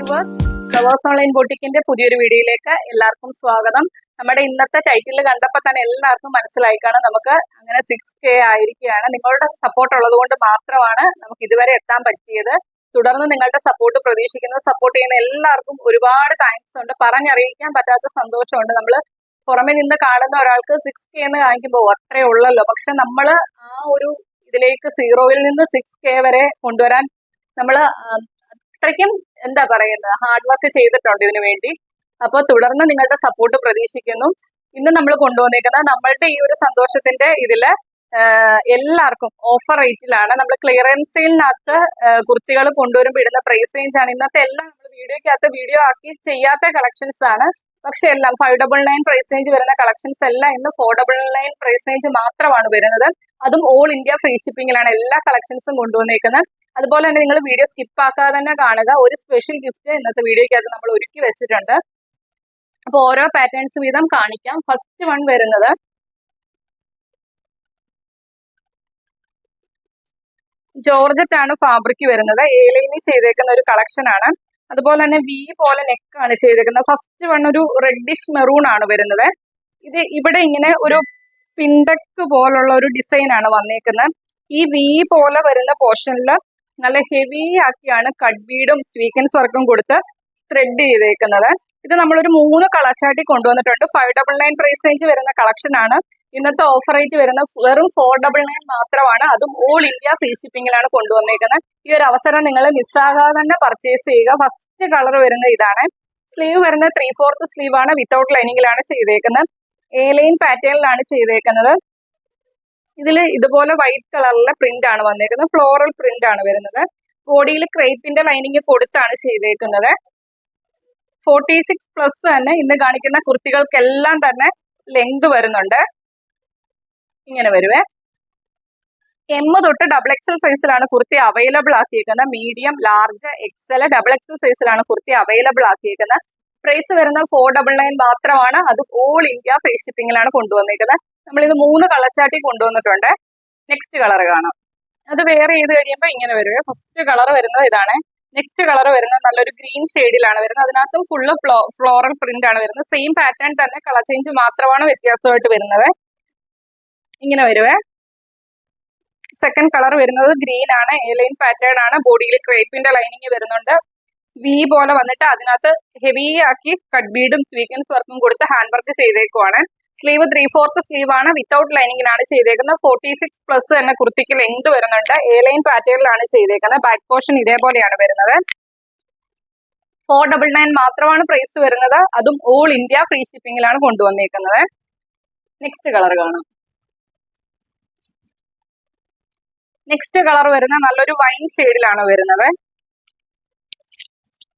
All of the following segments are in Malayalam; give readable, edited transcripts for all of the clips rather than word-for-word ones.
വ്യൂവേഴ്സ്, ഫ്ലവേഴ്സ് ഓൺലൈൻ ബൊട്ടിക്കിന്റെ പുതിയൊരു വീഡിയോയിലേക്ക് എല്ലാവർക്കും സ്വാഗതം. നമ്മുടെ ഇന്നത്തെ ടൈറ്റിൽ കണ്ടപ്പോൾ തന്നെ എല്ലാവർക്കും മനസ്സിലായി കാണും, നമുക്ക് അങ്ങനെ 6K ആയിരിക്കുകയാണ്. നിങ്ങളുടെ സപ്പോർട്ട് ഉള്ളത് കൊണ്ട് മാത്രമാണ് നമുക്ക് ഇതുവരെ എത്താൻ പറ്റിയത്. തുടർന്ന് നിങ്ങളുടെ സപ്പോർട്ട് പ്രതീക്ഷിക്കുന്നത്. സപ്പോർട്ട് ചെയ്യുന്ന എല്ലാവർക്കും ഒരുപാട് താങ്ക്സ് ഉണ്ട്. പറഞ്ഞറിയിക്കാൻ പറ്റാത്ത സന്തോഷമുണ്ട്. നമ്മൾ പുറമെ നിന്ന് കാണുന്ന ഒരാൾക്ക് 6K എന്ന് കാണിക്കുമ്പോൾ അത്രേ ഉള്ളല്ലോ, പക്ഷെ നമ്മൾ ആ ഒരു ഇതിലേക്ക് 0-ൽ നിന്ന് 6K വരെ കൊണ്ടുവരാൻ നമ്മൾ അത്രയ്ക്കും എന്താ പറയുന്നത് ഹാർഡ് വർക്ക് ചെയ്തിട്ടുണ്ട് ഇതിനു വേണ്ടി. അപ്പോൾ തുടർന്ന് നിങ്ങളുടെ സപ്പോർട്ട് പ്രതീക്ഷിക്കുന്നു. ഇന്ന് നമ്മൾ കൊണ്ടുവന്നേക്കുന്നത് നമ്മളുടെ ഈ ഒരു സന്തോഷത്തിന്റെ ഇതില് എല്ലാവർക്കും ഓഫർ റേറ്റിലാണ്. നമ്മൾ ക്ലിയറൻസ് സെയിലിനകത്ത് കുർത്തികൾ കൊണ്ടുവരുമ്പോൾ ഇടുന്ന പ്രൈസ് റേഞ്ച് ആണ്. ഇന്നത്തെ എല്ലാം നമ്മൾ വീഡിയോക്കകത്ത് വീഡിയോ ആക്കി ചെയ്യാത്ത കളക്ഷൻസ് ആണ്. പക്ഷെ എല്ലാം 599 പ്രൈസ് റേഞ്ച് വരുന്ന കളക്ഷൻസ് എല്ലാം ഇന്ന് 499 പ്രൈസ് റേഞ്ച് മാത്രമാണ് വരുന്നത്. അതും ഓൾ ഇന്ത്യ ഫ്രീ ഷിപ്പിംഗിലാണ് എല്ലാ കളക്ഷൻസും കൊണ്ടുവന്നേക്കുന്നത്. അതുപോലെ തന്നെ നിങ്ങൾ വീഡിയോ സ്കിപ്പ് ആക്കാതെ തന്നെ കാണുക. ഒരു സ്പെഷ്യൽ ഗിഫ്റ്റ് ഇന്നത്തെ വീഡിയോക്കകത്ത് നമ്മൾ ഒരുക്കി വെച്ചിട്ടുണ്ട്. അപ്പോൾ ഓരോ പാറ്റേൺസ് വീതം കാണിക്കാം. ഫസ്റ്റ് വൺ വരുന്നത് ജോർജറ്റ് ആണ് ഫാബ്രിക് വരുന്നത്. ഏലൈനി ചെയ്തേക്കുന്ന ഒരു കളക്ഷൻ ആണ്. അതുപോലെ തന്നെ വി പോലെ നെക്ക് ആണ് ചെയ്തേക്കുന്നത്. ഫസ്റ്റ് വൺ ഒരു റെഡിഷ് മെറൂൺ ആണ് വരുന്നത്. ഇത് ഇവിടെ ഇങ്ങനെ ഒരു പിണ്ടക്ക് പോലുള്ള ഒരു ഡിസൈൻ ആണ് വന്നേക്കുന്നത്. ഈ വി പോലെ വരുന്ന പോർഷനിൽ നല്ല ഹെവി ആക്കിയാണ് കട്ട് ബീഡും സ്വീക്കൻസ് വർക്കും കൊടുത്ത് ത്രെഡ് ചെയ്തേക്കുന്നത്. ഇത് നമ്മളൊരു 3 കളർ ചാർട്ടിൽ കൊണ്ടുവന്നിട്ടുണ്ട്. 599 പ്രൈസ് റേഞ്ച് വരുന്ന കളക്ഷൻ ആണ്. ഇന്നത്തെ ഓഫർ റേറ്റ് വരുന്ന വെറും 499 മാത്രമാണ്. അതും ഓൾ ഇന്ത്യ ഫ്രീ ഷിപ്പിംഗിലാണ് കൊണ്ടുവന്നേക്കുന്നത്. ഈ ഒരു അവസരം നിങ്ങൾ മിസ്സാകാതെ തന്നെ പർച്ചേസ് ചെയ്യുക. ഫസ്റ്റ് കളർ വരുന്നത് ഇതാണ്. സ്ലീവ് വരുന്നത് 3/4 സ്ലീവ് ആണ്. വിത്തൗട്ട് ലൈനിങ്ങിലാണ് ചെയ്തേക്കുന്നത്. ലൈൻ പാറ്റേണിലാണ് ചെയ്തേക്കുന്നത്. ഇതിൽ ഇതുപോലെ വൈറ്റ് കളറിലെ പ്രിന്റ് ആണ് വന്നേക്കുന്നത്. ഫ്ലോറൽ പ്രിന്റ് ആണ് വരുന്നത്. ബോഡിയിൽ ക്രേപ്പിന്റെ ലൈനിങ് കൊടുത്താണ് ചെയ്തേക്കുന്നത്. 46+ തന്നെ ഇന്ന് കാണിക്കുന്ന കുർത്തികൾക്കെല്ലാം തന്നെ ലെങ്ത് വരുന്നുണ്ട്. ഇങ്ങനെ വരുവേ. M തൊട്ട് XXL സൈസിലാണ് കുർത്തി അവൈലബിൾ ആക്കിയിരിക്കുന്നത്. മീഡിയം, ലാർജ്, XL, XXL സൈസിലാണ് കുർത്തി അവൈലബിൾ ആക്കിയിരിക്കുന്നത്. പ്രൈസ് വരുന്നത് 499 മാത്രമാണ്. അത് ഓൾ ഇന്ത്യ ഫ്രീ ഷിപ്പിംഗിലാണ് കൊണ്ടുവന്നിരിക്കുന്നത്. നമ്മളിത് 3 കളർ ചാർട്ടിൽ കൊണ്ടുവന്നിട്ടുണ്ട്. നെക്സ്റ്റ് കളർ കാണാം. അത് വേറെ ചെയ്ത് കഴിയുമ്പോൾ ഇങ്ങനെ വരുവേ. ഫസ്റ്റ് കളർ വരുന്നത് ഇതാണ്. നെക്സ്റ്റ് കളർ വരുന്നത് നല്ലൊരു ഗ്രീൻ ഷെയ്ഡിലാണ് വരുന്നത്. അതിനകത്തും ഫുള്ള് ഫ്ലോറൽ പ്രിന്റ് ആണ് വരുന്നത്. സെയിം പാറ്റേൺ തന്നെ, കളർ ചേഞ്ച് മാത്രമാണ് വ്യത്യാസമായിട്ട് വരുന്നത്. ഇങ്ങനെ വരുവേ. സെക്കൻഡ് കളർ വരുന്നത് ഗ്രീൻ ആണ്. ലൈൻ പാറ്റേൺ ആണ്. ബോഡിയിൽ ക്രേപ്പിന്റെ ലൈനിങ് വരുന്നുണ്ട്. വി പോലെ വന്നിട്ട് അതിനകത്ത് ഹെവി ആക്കി കട്ട് ബീഡും സ്വീക്കൻസ് വർക്കും കൊടുത്ത് ഹാൻഡ് വർക്ക് ചെയ്തേക്കുവാണ്. സ്ലീവ് 3/4 സ്ലീവ് ആണ്. വിത്തൗട്ട് ലൈനിങ്ങിലാണ് ചെയ്തേക്കുന്നത്. 46+ തന്നെ കുർത്തിക്ക് ലെങ്ത് വരുന്നുണ്ട്. ലൈൻ പാറ്റേണിലാണ് ചെയ്തേക്കുന്നത്. ബാക്ക് പോർഷൻ ഇതേപോലെയാണ് വരുന്നത്. 499 മാത്രമാണ് പ്രൈസ് വരുന്നത്. അതും ഓൾ ഇന്ത്യ ഫ്രീ ഷിപ്പിംഗിലാണ് കൊണ്ടുവന്നേക്കുന്നത്. നെക്സ്റ്റ് കളർ കാണാം. നെക്സ്റ്റ് കളർ വരുന്നത് നല്ലൊരു വൈൻ ഷെയ്ഡിലാണ് വരുന്നത്.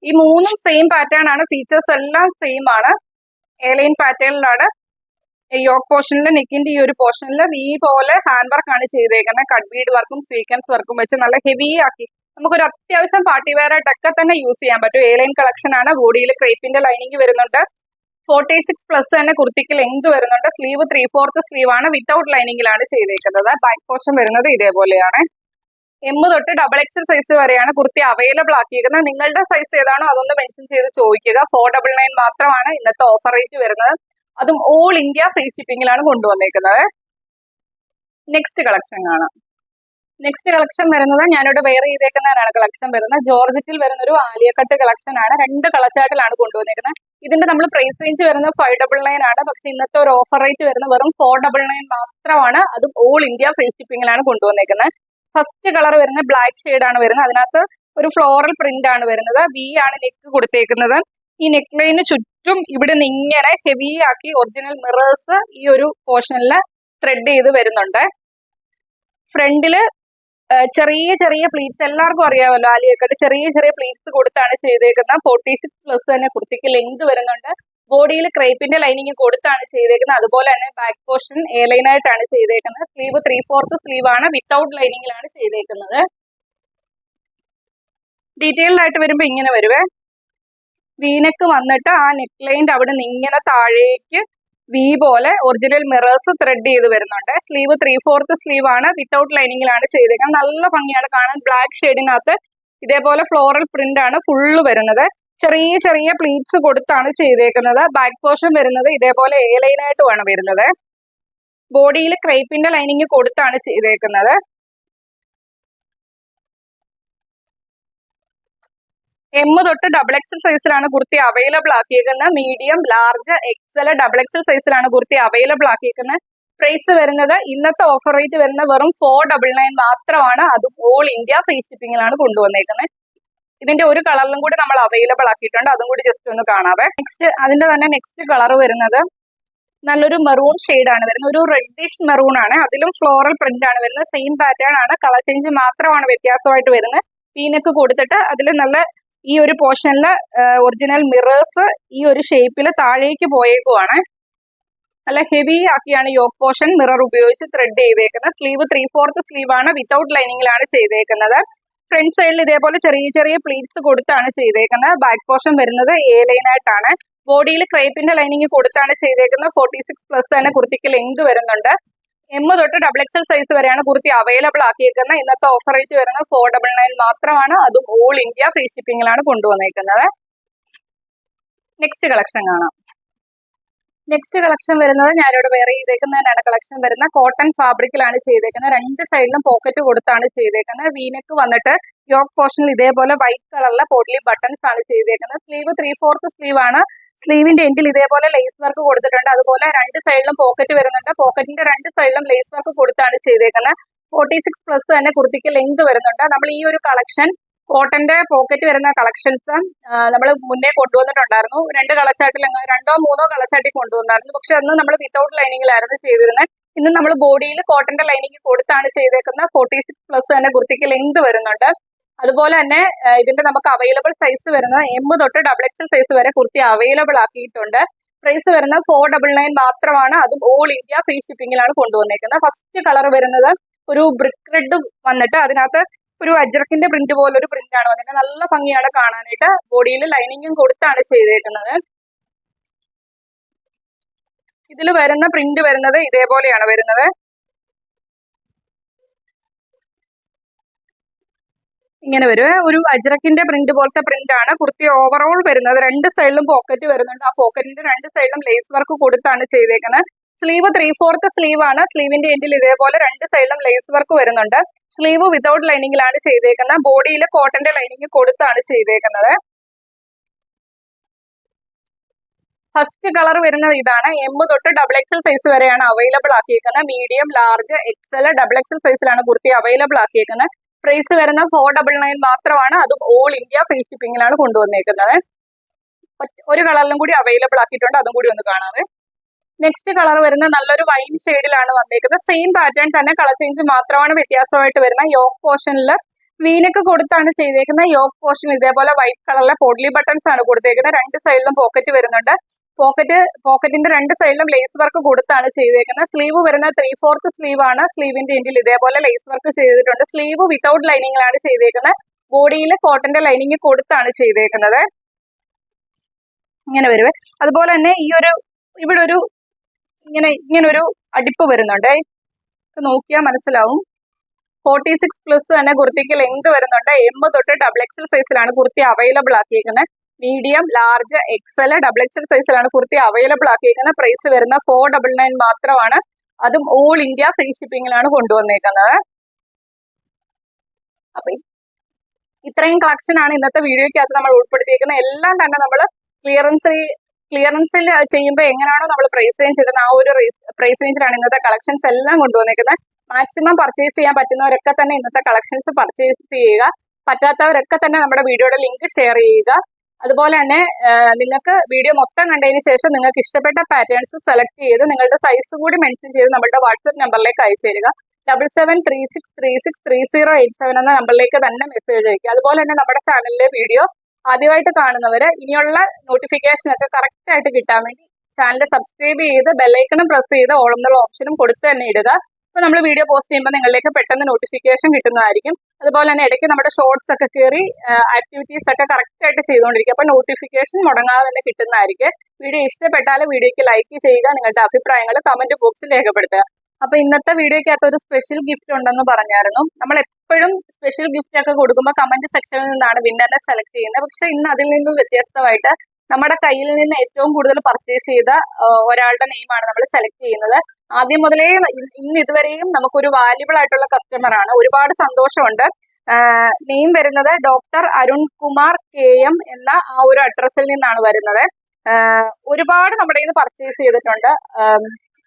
ഈ 3ഉം സെയിം പാറ്റേൺ ആണ്. ഫീച്ചേഴ്സ് എല്ലാം സെയിം ആണ്. ലൈൻ പാറ്റേണിലാണ്. യോക്ക് പോർഷനിൽ നെക്കിന്റെ ഈ ഒരു പോർഷനിൽ വി പോലെ ഹാൻഡ് വർക്ക് ആണ് ചെയ്തേക്കുന്നത്. കട്ട് ബീഡ് വർക്കും സ്വീക്കൻസ് വർക്കും വെച്ച് നല്ല ഹെവി ആക്കി നമുക്കൊരു അത്യാവശ്യം പാർട്ടി വെയർ ആയിട്ടൊക്കെ തന്നെ യൂസ് ചെയ്യാൻ പറ്റും. ലൈൻ കളക്ഷൻ ആണ്. ബോഡിയിൽ ക്രേപ്പിന്റെ ലൈനിങ് വരുന്നുണ്ട്. 46+ തന്നെ കുർത്തിക്ക് ലെങ്ത് വരുന്നുണ്ട്. സ്ലീവ് 3/4 സ്ലീവ് ആണ്. വിത്തൗട്ട് ലൈനിങ്ങിലാണ് ചെയ്തേക്കുന്നത്. ബാക്ക് പോർഷൻ വരുന്നത് ഇതേപോലെയാണ്. M തൊട്ട് XXL സൈസ് വരെയാണ് കുർത്തി അവൈലബിൾ ആക്കിയിരിക്കുന്നത്. നിങ്ങളുടെ സൈസ് ഏതാണോ അതൊന്ന് മെൻഷൻ ചെയ്ത് ചോദിക്കുക. 499 മാത്രമാണ് ഇന്നത്തെ ഓഫർ റേറ്റ് വരുന്നത്. അതും ഓൾ ഇന്ത്യ ഫ്രീ ഷിപ്പിംഗിലാണ് കൊണ്ടുവന്നേക്കുന്നത്. നെക്സ്റ്റ് കളക്ഷൻ കാണാം. നെക്സ്റ്റ് കളക്ഷൻ വരുന്നത് ഞാനിവിടെ വെയർ ചെയ്തേക്കുന്നതിനാണ് കളക്ഷൻ വരുന്നത്. ജോർജറ്റിൽ വരുന്ന ഒരു ആലിയക്കട്ട് കളക്ഷൻ ആണ്. 2 കളർ ചാർട്ടിലാണ് കൊണ്ടുവന്നേക്കുന്നത്. ഇതിന്റെ നമ്മൾ പ്രൈസ് റേഞ്ച് വരുന്നത് 599 ആണ്. പക്ഷെ ഇന്നത്തെ ഒരു ഓഫർ റേറ്റ് വരുന്നത് വെറും 499 മാത്രമാണ്. അതും ഓൾ ഇന്ത്യ ഫ്രീ ഷിപ്പിംഗിലാണ് കൊണ്ടുവന്നേക്കുന്നത്. ഫസ്റ്റ് കളർ വരുന്നത് ബ്ലാക്ക് ഷെയ്ഡ് ആണ് വരുന്നത്. അതിനകത്ത് ഒരു ഫ്ലോറൽ പ്രിന്റ് ആണ് വരുന്നത്. വി ആണ് നെക്ക് കൊടുത്തേക്കുന്നത്. ഈ നെക്ക് ലൈന് ചുറ്റും ഇവിടെ നിന്ന് ഇങ്ങനെ ഹെവി ആക്കി ഒറിജിനൽ മിറേഴ്സ് ഈ ഒരു പോർഷനിൽ ത്രെഡ് ചെയ്ത് വരുന്നുണ്ട്. ഫ്രണ്ടില് ചെറിയ ചെറിയ പ്ലീറ്റ്സ്, എല്ലാവർക്കും അറിയാമല്ലോ ആലിയക്കട്ട്, ചെറിയ ചെറിയ പ്ലീറ്റ്സ് കൊടുത്താണ് ചെയ്തേക്കുന്നത്. 46+ തന്നെ കുർത്തിക്ക് ലെങ്ത് വരുന്നുണ്ട്. ബോഡിയിൽ ക്രേപ്പിന്റെ ലൈനിങ് കൊടുത്താണ് ചെയ്തേക്കുന്നത്. അതുപോലെ തന്നെ ബാക്ക് പോർഷൻ ലൈൻ ആയിട്ടാണ് ചെയ്തേക്കുന്നത്. സ്ലീവ് 3/4 സ്ലീവ് ആണ്. വിത്തൗട്ട് ലൈനിങ്ങിലാണ് ചെയ്തേക്കുന്നത്. ഡീറ്റെയിൽഡ് ആയിട്ട് വരുമ്പോൾ ഇങ്ങനെ വരുവേ. വീനെക്ക് വന്നിട്ട് ആ നെക്ക് ലൈൻ്റെ അവിടെ നിന്ന് ഇങ്ങനെ താഴേക്ക് വി പോലെ ഒറിജിനൽ മിറേഴ്സ് ത്രെഡ് ചെയ്ത് വരുന്നുണ്ട്. സ്ലീവ് 3/4 സ്ലീവ് ആണ്. വിത്തൗട്ട് ലൈനിങ്ങിലാണ് ചെയ്തേക്കുന്നത്. നല്ല ഭംഗിയാണ് കാണാൻ. ബ്ലാക്ക് ഷെയ്ഡിനകത്ത് ഇതേപോലെ ഫ്ലോറൽ പ്രിന്റ് ആണ് ഫുള്ള് വരുന്നത്. ചെറിയ ചെറിയ പ്ലീറ്റ്സ് കൊടുത്താണ് ചെയ്തേക്കുന്നത്. ബാക്ക് പോർഷൻ വരുന്നത് ഇതേപോലെ എ ലൈനായിട്ടുമാണ് വരുന്നത്. ബോഡിയിൽ ക്രേപ്പിന്റെ ലൈനിങ് കൊടുത്താണ് ചെയ്തേക്കുന്നത്. എം തൊട്ട് ഡബിൾ എക്സൽ സൈസിലാണ് കുർത്തി അവൈലബിൾ ആക്കിയിരിക്കുന്നത്. Medium, large, XL, double XL സൈസിലാണ് കുർത്തി അവൈലബിൾ ആക്കിയിരിക്കുന്നത്. പ്രൈസ് വരുന്നത് ഇന്നത്തെ ഓഫർ റേറ്റ് വരുന്നത് വെറും 499 മാത്രമാണ്. അതും ഓൾ ഇന്ത്യ ഫ്രീ ഷിപ്പിംഗിലാണ് കൊണ്ടുവന്നേക്കുന്നത്. ഇതിന്റെ ഒരു കളറിലും കൂടി നമ്മൾ അവൈലബിൾ ആക്കിയിട്ടുണ്ട്. അതും കൂടി ജസ്റ്റ് ഒന്ന് കാണാവേ. അതിന്റെ തന്നെ നെക്സ്റ്റ് കളർ വരുന്നത് നല്ലൊരു മെറൂൺ ആണ് വരുന്നത്. ഒരു റെഡിഷ് മെറൂൺ ആണ്. അതിലും ഫ്ലോറൽ പ്രിന്റ് ആണ് വരുന്നത്. സെയിം പാറ്റേൺ ആണ്. കളർ ചേഞ്ച് മാത്രമാണ് വ്യത്യാസമായിട്ട് വരുന്നത്. പീനക്ക് കൊടുത്തിട്ട് അതിൽ നല്ല ഈ ഒരു പോർഷനിൽ ഒറിജിനൽ മിറേഴ്സ് ഈ ഒരു ഷേപ്പിൽ താഴേക്ക് പോയേക്കുവാണ്. നല്ല ഹെവി ആക്കിയാണ് യോക്ക് പോർഷൻ മിറർ ഉപയോഗിച്ച് ത്രെഡ് ചെയ്തേക്കുന്നത്. സ്ലീവ് 3/4 സ്ലീവ് ആണ്. വിത്തൗട്ട് ലൈനിങ്ങിലാണ് ചെയ്തേക്കുന്നത്. ഫ്രണ്ട് സൈഡിൽ ഇതേപോലെ ചെറിയ ചെറിയ പ്ലീറ്റ്സ് കൊടുത്താണ് ചെയ്തേക്കുന്നത്. ബാക്ക് പോർഷൻ വരുന്നത് എ ലൈനായിട്ടാണ്. ബോഡിയിൽ ക്രേപ്പിന്റെ ലൈനിങ് കൊടുത്താണ് ചെയ്തേക്കുന്നത്. 46+ തന്നെ കുർത്തിക്ക് ലെങ്ത് വരുന്നുണ്ട്. എം തൊട്ട് ഡബിൾ എക്സൽ സൈസ് വരെയാണ് കുർത്തി അവൈലബിൾ ആക്കിയേക്കുന്നത്. ഇന്നത്തെ ഓഫർ റേറ്റ് വരുന്നത് 499 മാത്രമാണ്. അതും ഓൾ ഇന്ത്യ ഫ്രീ ഷിപ്പിംഗിലാണ് കൊണ്ടുവന്നേക്കുന്നത്. നെക്സ്റ്റ് കളക്ഷൻ കാണാം. നെക്സ്റ്റ് കളക്ഷൻ വരുന്നത് ഞാനിവിടെ വെയർ ചെയ്തേക്കുന്നതിനാണ് കളക്ഷൻ വരുന്നത്. കോട്ടൺ ഫാബ്രിക്കിലാണ് ചെയ്തേക്കുന്നത്. രണ്ട് സൈഡിലും പോക്കറ്റ് കൊടുത്താണ് ചെയ്തേക്കുന്നത്. വീനെക്ക് വന്നിട്ട് യോക്ക് പോർഷനിൽ ഇതേപോലെ വൈറ്റ് കളറിലെ പോട്ട്ലി ബട്ടൺസ് ആണ് ചെയ്തേക്കുന്നത്. സ്ലീവ് 3/4 സ്ലീവ് ആണ്. സ്ലീവിന്റെ എൻഡിൽ ഇതേപോലെ ലേസ് വർക്ക് കൊടുത്തിട്ടുണ്ട്. അതുപോലെ രണ്ട് സൈഡിലും പോക്കറ്റ് വരുന്നുണ്ട്. പോക്കറ്റിന്റെ രണ്ട് സൈഡിലും ലേസ് വർക്ക് കൊടുത്താണ് ചെയ്തേക്കുന്നത്. 46+ തന്നെ കുർത്തിക്ക് ലെങ്ത് വരുന്നുണ്ട്. നമ്മൾ ഈ ഒരു കളക്ഷൻ കോട്ടന്റെ പോക്കറ്റ് വരുന്ന കളക്ഷൻസ് നമ്മൾ മുന്നേ കൊണ്ടുവന്നിട്ടുണ്ടായിരുന്നു. രണ്ട് കളച്ചാട്ടിൽ രണ്ടോ മൂന്നോ കളച്ചാട്ടി കൊണ്ടുവന്നായിരുന്നു. പക്ഷെ അന്ന് നമ്മൾ വിത്തൗട്ട് ലൈനിങ്ങിലായിരുന്നു ചെയ്തിരുന്നത്. ഇന്ന് നമ്മൾ ബോഡിയിൽ കോട്ടന്റെ ലൈനിങ് കൊടുത്താണ് ചെയ്തേക്കുന്നത്. 46+ തന്നെ കുർത്തിക്ക് ലെങ്ത് വരുന്നുണ്ട്. അതുപോലെ തന്നെ ഇതിന്റെ നമുക്ക് അവൈലബിൾ സൈസ് വരുന്നത് എം തൊട്ട് ഡബിൾ എക്സൽ സൈസ് വരെ കുർത്തി അവൈലബിൾ ആക്കിയിട്ടുണ്ട്. പ്രൈസ് വരുന്നത് 499 മാത്രമാണ്. അതും ഓൾ ഇന്ത്യ ഫ്രീ ഷിപ്പിംഗിലാണ് കൊണ്ടുവന്നേക്കുന്നത്. ഫസ്റ്റ് കളർ വരുന്നത് ഒരു ബ്രിക്ക് റെഡ് വന്നിട്ട് അതിനകത്ത് ഒരു അജ്രക്കിന്റെ പ്രിന്റ് പോലെ ഒരു പ്രിന്റ് ആണ് വന്നിട്ട് നല്ല ഭംഗിയാണ് കാണാനായിട്ട്. ബോഡിയിൽ ലൈനിങ്ങും കൊടുത്താണ് ചെയ്തേക്കുന്നത്. ഇതിൽ വരുന്ന പ്രിന്റ് വരുന്നത് ഇതേപോലെയാണ് വരുന്നത്. ഇങ്ങനെ വരും. ഒരു അജ്രക്കിന്റെ പ്രിന്റ് പോലത്തെ പ്രിന്റ് ആണ് കുർത്തി ഓവറോൾ വരുന്നത്. രണ്ട് സൈഡിലും പോക്കറ്റ് വരുന്നുണ്ട്. ആ പോക്കറ്റിന്റെ രണ്ട് സൈഡിലും ലേസ് വർക്ക് കൊടുത്താണ് ചെയ്തേക്കുന്നത്. സ്ലീവ് 3/4 സ്ലീവ് ആണ്. സ്ലീവിന്റെ എൻഡിൽ ഇതേപോലെ രണ്ട് സൈഡിലും ലേസ് വർക്ക് വരുന്നുണ്ട്. സ്ലീവ് വിതൗട്ട് ലൈനിങ്ങിലാണ് ചെയ്തേക്കുന്നത്. ബോഡിയിൽ കോട്ടന്റെ ലൈനിങ് കൊടുത്താണ് ചെയ്തേക്കുന്നത്. ഫസ്റ്റ് കളർ വരുന്നത് ഇതാണ്. എം തൊട്ട് ഡബിൾ എക്സൽ സൈസ് വരെയാണ് അവൈലബിൾ ആക്കിയേക്കുന്നത്. Medium, large, XL, double XL സൈസിലാണ് കുർത്തി അവൈലബിൾ ആക്കിയേക്കുന്നത്. പ്രൈസ് വരുന്നത് 499 മാത്രമാണ്. അതും ഓൾ ഇന്ത്യ ഫ്രീ ഷിപ്പിംഗിലാണ് കൊണ്ടുവന്നേക്കുന്നത്. ഒരു കളറിലും കൂടി അവൈലബിൾ ആക്കിയിട്ടുണ്ട്. അതും കൂടി ഒന്ന് കാണാവേ. നെക്സ്റ്റ് കളർ വരുന്നത് നല്ലൊരു വൈൻ ഷെയ്ഡിലാണ് വന്നേക്കുന്നത്. സെയിം പാറ്റേൺ തന്നെ, കളർ ചേഞ്ച് മാത്രമാണ് വ്യത്യാസമായിട്ട് വരുന്നത്. യോക്ക് പോർഷനിൽ വീനക്ക് കൊടുത്താണ് ചെയ്തേക്കുന്നത്. യോക്ക് പോർഷൻ ഇതേപോലെ വൈറ്റ് കളറിലെ പോട്ട്ലി ബട്ടൺസ് ആണ് കൊടുത്തേക്കുന്നത്. രണ്ട് സൈഡിലും പോക്കറ്റ് വരുന്നുണ്ട്. പോക്കറ്റിന്റെ രണ്ട് സൈഡിലും ലേസ് വർക്ക് കൊടുത്താണ് ചെയ്തേക്കുന്നത്. സ്ലീവ് വരുന്നത് 3/4 സ്ലീവ് ആണ്. സ്ലീവിന്റെ എൻഡിൽ ഇതേപോലെ ലേസ് വർക്ക് ചെയ്തിട്ടുണ്ട്. സ്ലീവ് വിത്തൗട്ട് ലൈനിങ്ങിലാണ് ചെയ്തേക്കുന്നത്. ബോഡിയിൽ കോട്ടന്റെ ലൈനിങ് കൊടുത്താണ് ചെയ്തേക്കുന്നത്. ഇങ്ങനെ വരുവേ. അതുപോലെ തന്നെ ഈ ഒരു ഇവിടെ ഒരു ഇങ്ങനൊരു അടിപ്പ് വരുന്നുണ്ട്. നോക്കിയാൽ മനസ്സിലാവും. 46+ തന്നെ കുർത്തിക്ക് ലെങ്ത് വരുന്നുണ്ട്. എം തൊട്ട് ഡബിൾ എക്സൽ സൈസിലാണ് കുർത്തി അവൈലബിൾ ആക്കിയിരിക്കുന്നത്. Medium, large, XL, double XL സൈസിലാണ് കുർത്തി അവൈലബിൾ ആക്കിയിരിക്കുന്നത്. പ്രൈസ് വരുന്ന 499 മാത്രമാണ്. അതും ഓൾ ഇന്ത്യ ഫ്രീ ഷിപ്പിംഗിലാണ് കൊണ്ടുവന്നേക്കുന്നത്. അപ്പൊ ഇത്രയും കളക്ഷൻ ആണ് ഇന്നത്തെ വീഡിയോയ്ക്കകത്ത് നമ്മൾ ഉൾപ്പെടുത്തിയിരിക്കുന്നത്. എല്ലാം തന്നെ നമ്മൾ ക്ലിയറൻസിൽ ചെയ്യുമ്പോൾ എങ്ങനെയാണോ നമ്മൾ പ്രൈസ് റേഞ്ച് ഇടുന്നത് ആ ഒരു പ്രൈസ് റേഞ്ചിലാണ് ഇന്നത്തെ കളക്ഷൻസ് എല്ലാം കൊണ്ടുവന്നേക്കുന്നത്. മാക്സിമം പർച്ചേസ് ചെയ്യാൻ പറ്റുന്നവരൊക്കെ തന്നെ ഇന്നത്തെ കളക്ഷൻസ് പർച്ചേസ് ചെയ്യുക. പറ്റാത്തവരൊക്കെ തന്നെ നമ്മുടെ വീഡിയോയുടെ ലിങ്ക് ഷെയർ ചെയ്യുക. അതുപോലെ തന്നെ നിങ്ങൾക്ക് വീഡിയോ മൊത്തം കണ്ടതിന് ശേഷം നിങ്ങൾക്ക് ഇഷ്ടപ്പെട്ട പാറ്റേൺസ് സെലക്ട് ചെയ്ത് നിങ്ങളുടെ സൈസ് കൂടി മെൻഷൻ ചെയ്ത് നമ്മുടെ വാട്സ്ആപ്പ് നമ്പറിലേക്ക് അയച്ചു തരിക. 7736363087 എന്ന നമ്പറിലേക്ക് തന്നെ മെസ്സേജ് അയക്കുക. അതുപോലെ തന്നെ നമ്മുടെ ചാനലിലെ വീഡിയോ ആദ്യമായിട്ട് കാണുന്നവര് ഇനിയുള്ള നോട്ടിഫിക്കേഷൻ ഒക്കെ കറക്റ്റ് ആയിട്ട് കിട്ടാൻ വേണ്ടി ചാനൽ സബ്സ്ക്രൈബ് ചെയ്ത് ബെല്ലൈക്കണും പ്രസ് ചെയ്ത് ഓൾ എന്നുള്ള ഓപ്ഷനും കൊടുത്ത് തന്നെ ഇടുക. അപ്പൊ നമ്മൾ വീഡിയോ പോസ്റ്റ് ചെയ്യുമ്പോൾ നിങ്ങളിലേക്ക് പെട്ടെന്ന് നോട്ടിഫിക്കേഷൻ കിട്ടുന്നതായിരിക്കും. അതുപോലെ തന്നെ ഇടയ്ക്ക് നമ്മുടെ ഷോർട്സ് ഒക്കെ കയറി ആക്ടിവിറ്റീസ് ഒക്കെ കറക്റ്റ് ആയിട്ട് ചെയ്തുകൊണ്ടിരിക്കും. അപ്പൊ നോട്ടിഫിക്കേഷൻ മുടങ്ങാതെ തന്നെ കിട്ടുന്നതായിരിക്കും. വീഡിയോ ഇഷ്ടപ്പെട്ടാൽ വീഡിയോയ്ക്ക് ലൈക്ക് ചെയ്യുക. നിങ്ങളുടെ അഭിപ്രായങ്ങൾ കമന്റ് ബോക്സിൽ രേഖപ്പെടുത്തുക. അപ്പൊ ഇന്നത്തെ വീഡിയോക്കകത്ത് ഒരു സ്പെഷ്യൽ ഗിഫ്റ്റ് ഉണ്ടെന്ന് പറഞ്ഞായിരുന്നു. നമ്മൾ എപ്പോഴും സ്പെഷ്യൽ ഗിഫ്റ്റ് ഒക്കെ കൊടുക്കുമ്പോൾ കമന്റ് സെക്ഷനിൽ നിന്നാണ് വിന്നറിനെ സെലക്ട് ചെയ്യുന്നത്. പക്ഷെ ഇന്ന് അതിൽ നിന്നും വ്യത്യസ്തമായിട്ട് നമ്മുടെ കയ്യിൽ നിന്ന് ഏറ്റവും കൂടുതൽ പർച്ചേസ് ചെയ്ത ഒരാളുടെ നെയിമാണ് നമ്മൾ സെലക്ട് ചെയ്യുന്നത്. ആദ്യം മുതലേ ഇന്ന് ഇതുവരെയും നമുക്കൊരു വാല്യുബിൾ ആയിട്ടുള്ള കസ്റ്റമർ ആണ്. ഒരുപാട് സന്തോഷമുണ്ട്. നെയിം വരുന്നത് ഡോക്ടർ അരുൺകുമാർ KM എന്ന ആ ഒരു അഡ്രസ്സിൽ നിന്നാണ് വരുന്നത്. ഒരുപാട് നമ്മുടെ നിന്ന് പർച്ചേസ് ചെയ്തിട്ടുണ്ട്.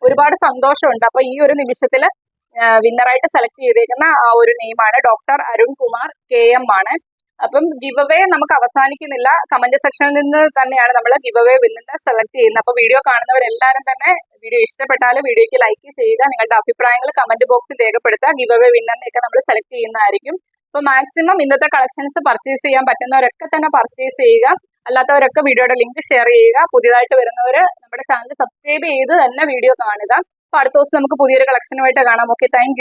ഒരുപാട് സന്തോഷമുണ്ട്. അപ്പൊ ഈ ഒരു നിമിഷത്തിൽ വിന്നറായിട്ട് സെലക്ട് ചെയ്തേക്കുന്ന ആ ഒരു നെയിമാണ് ഡോക്ടർ അരുൺകുമാർ KM ആണ്. അപ്പം ഗിവ് അവേ നമുക്ക് അവസാനിക്കുന്നില്ല. കമന്റ് സെക്ഷനിൽ നിന്ന് തന്നെയാണ് നമ്മൾ ഗിവ് അവേ വിന്നറിനെ സെലക്ട് ചെയ്യുന്നത്. അപ്പൊ വീഡിയോ കാണുന്നവരെല്ലാവരും തന്നെ വീഡിയോ ഇഷ്ടപ്പെട്ടാൽ വീഡിയോയ്ക്ക് ലൈക്ക് ചെയ്യുക, നിങ്ങളുടെ അഭിപ്രായങ്ങൾ കമന്റ് ബോക്സിൽ രേഖപ്പെടുത്തുക. ഗിവ് അവേ വിന്നറിനെയൊക്കെ നമ്മൾ സെലക്ട് ചെയ്യുന്നതായിരിക്കും. അപ്പൊ മാക്സിമം ഇന്നത്തെ കളക്ഷൻസ് പർച്ചേസ് ചെയ്യാൻ പറ്റുന്നവരൊക്കെ തന്നെ പർച്ചേസ് ചെയ്യുക. അല്ലാത്തവരൊക്കെ വീഡിയോയുടെ ലിങ്ക് ഷെയർ ചെയ്യുക. പുതിയതായിട്ട് വരുന്നവർ നമ്മുടെ ചാനൽ സബ്സ്ക്രൈബ് ചെയ്ത് തന്നെ വീഡിയോ കാണുക. അപ്പൊ അടുത്ത ദിവസം നമുക്ക് പുതിയൊരു കളക്ഷനുമായിട്ട് കാണാം. Okay, thank